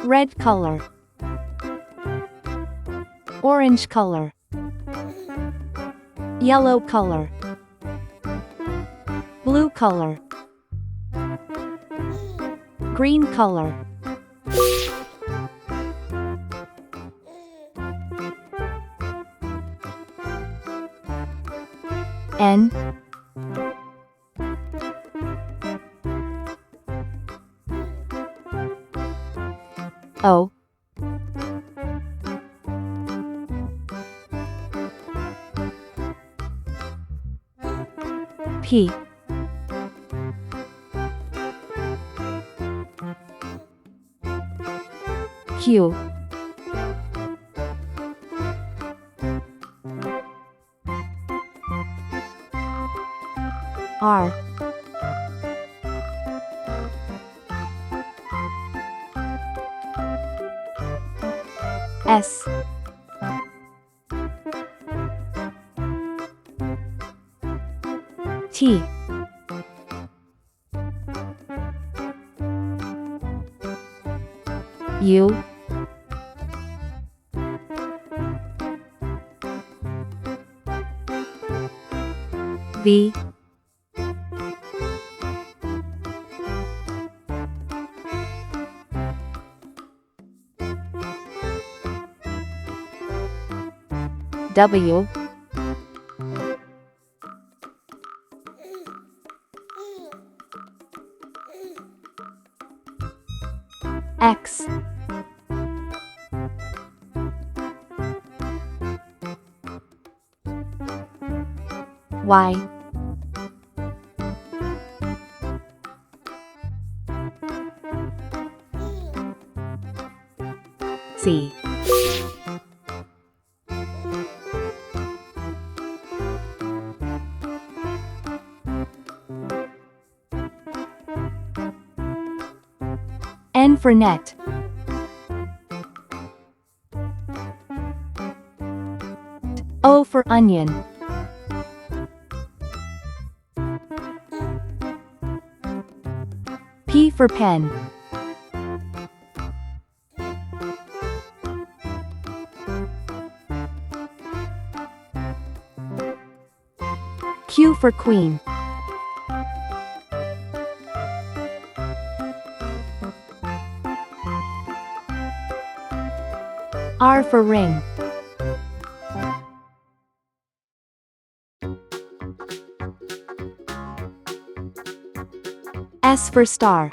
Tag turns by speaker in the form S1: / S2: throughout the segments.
S1: Red color. Orange color. Yellow color. Blue color. Green color. N O P Q R S T U V W X Y Z N for net. O for onion. P for pen. Q for queen. R for ring. S for star.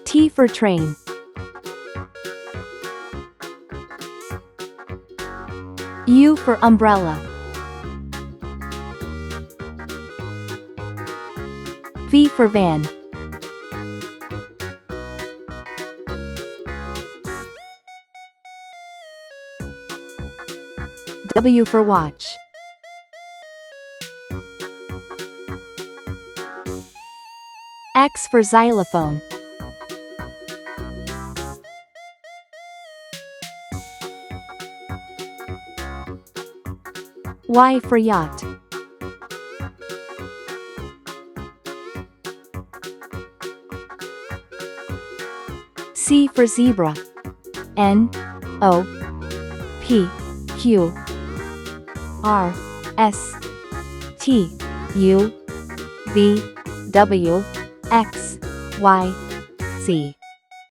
S1: T for train. U for umbrella. V for van. W for watch. X for xylophone. Y for yacht. C for zebra. N O P Q R S T U V W X Y Z